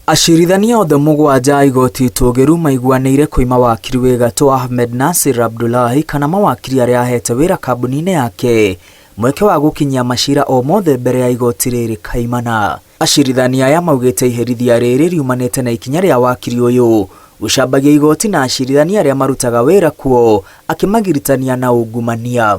Acirithania othe mugwanja igoti Itogeru maiguanĩire kwĩ mawakiri wĩ gatũ Ahmed Nasir Abdullahi kana mawakiri arĩa ahete wĩra kambuni-inĩ yake mweke wa gũkinyia macira o mothe mbere ya igoti rĩrĩ kaimana. Acirithania aya maugĩte iherithia rĩrĩ riumanĩte na ikinya rĩa wakiri ũyũ gũcambagia igoti na acirithania arĩa marutaga wĩra kuo akĩmagiritania na ungumania.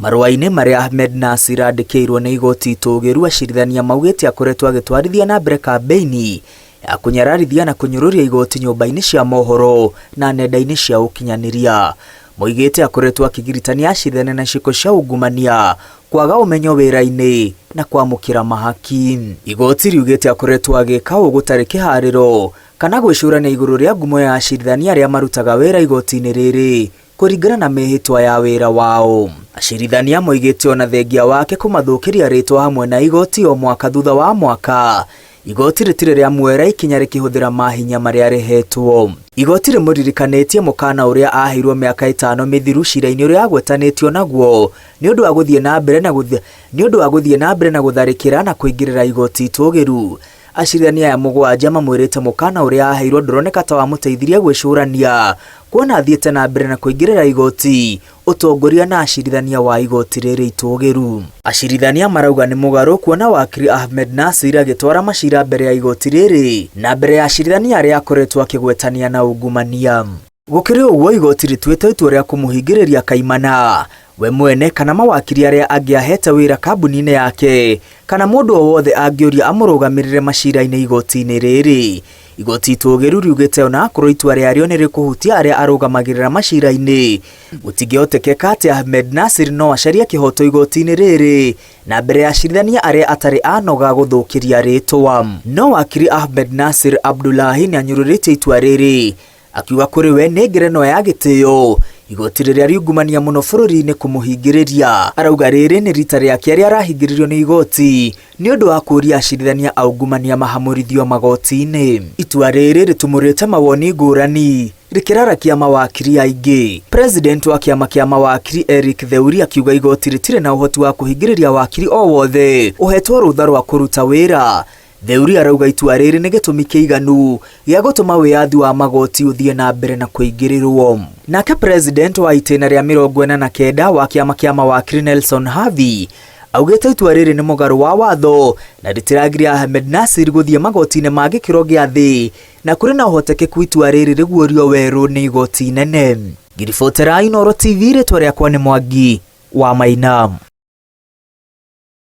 Marũa-inĩ marĩa Ahmed Nasir andĩkĩirwo nĩ igoti Itogeru, acirithania maugĩte akoretwo agĩtwarithia na mbere kambeini ya kunyararithia na kunyũrũria igoti nyũmba-inĩ cia mohoro na nenda-inĩ cia ũkinyanĩria. Moigĩte akoretwo akĩgiritania acirithania na ciĩko cia ungumania, kwaga ũmenyo wĩra-inĩ na kwamũkĩra mahaki. Igoti riugĩte akoretwo agĩka ũũ gũtarĩ kĩharĩro kana gwĩcũrania igũrũ rĩa ngumo ya acirithania arĩa marutaga wĩra igoti-inĩ rĩrĩ kũringana na mĩhĩtwa ya wĩra wao. Acirithania moigĩte ona thengia wake kũmathũkĩria rĩtwa hamwe na igoti o mwaka thutha wa mwaka, igoti rĩtirĩ rĩamuoera ikinya rĩkĩhũthĩra mahinya marĩa rĩhetwo. Igoti rĩmũririkanĩtie mũkana ũrĩa aheirwo mĩaka 5 mĩthiru cira-inĩ ũrĩa agwetanĩtio naguo nĩ ũndũ wa gũthiĩ na mbere na gũtharĩkĩra na kũingĩrĩra igoti Itogeru. Acirithania aya mũgwanja mamwĩrĩte mũkana ũrĩa aheirwo ndũroneka ta wamũteithirie gwĩcũrania, kuona athiĩte na mbere na kũingĩrĩra igoti ũtongoria na acirithania wa igoti rĩrĩ Itogeru. Acirithania marauga nĩ mũgarũ kuona wakiri Ahmed Nasir agĩtwara macira mbere ya igoti rĩrĩ na mbere ya acirithania arĩa akoretwo akĩgwetania na ungumania. Gũkĩrĩ ũguo, igoti rĩtuĩte itua rĩa kũmũhingĩrĩria kaimana we mwene kana mawakiri arĩa angĩ ahete wĩra kambuni-inĩ yake kana mũndũ o wothe angĩũria amũrũgamĩrĩre macira-inĩ igoti-inĩ rĩrĩ. Igoti Itogeru riugĩte ona akorwo itua rĩarĩo nĩ rĩkũhutia arĩa arũgamagĩrĩra macira-inĩ, gũtingĩhotekeka atĩ Ahmed Nasir no acarie kĩhoto igoti-inĩ rĩrĩ na mbere ya acirithania arĩa atarĩ anoga gũthũkĩria rĩtwa. No wakiri Ahmed Nasir Abdullahi nĩ anyũrũrĩtie itua rĩrĩ akiuga kũrĩ we nĩ ngerenwa ya gĩtĩo igoti rĩrĩa riungumania mũno bũrũri-inĩ kũmũhingĩrĩria. Arauga rĩrĩ nĩ rita rĩake rĩa arahingĩrĩrio nĩ igoti nĩ ũndũ wa kũria acirithania aungumania mahamũrithio magoti-inĩ. Itua rĩrĩ rĩtumũrĩte mawoni ngũrani rĩkĩrarakia mawakiri aingĩ. President wa kĩama kĩa mawakiri Eric Theuri akiuga igoti rĩtirĩ na ũhoti wa kũhingĩrĩria wakiri o wothe ũhetwo rũtha rwa kũruta wĩra. Theuri arauga itua rĩrĩ nĩ gĩtũmi kĩiganu gĩa gũtũma wĩyathi wa magoti ũthiĩ na mbere na kũingĩrĩrwo. Nake president wa itĩna rĩa 49 wa kĩama kĩa mawakiri Nelson Havi augĩte itua rĩrĩ nĩ mũgarũ wa watho na rĩtiragiria Ahmed Nasir gũthiĩ magoti-inĩ ma gĩkĩro gĩa thĩ na kũrĩ na ũhotekeku itua rĩrĩ rĩguũrio werũ nĩ igoti inene. Ngiribotera Inooro TV, rĩtwa rĩakwa nĩ Mwangi wa Maina.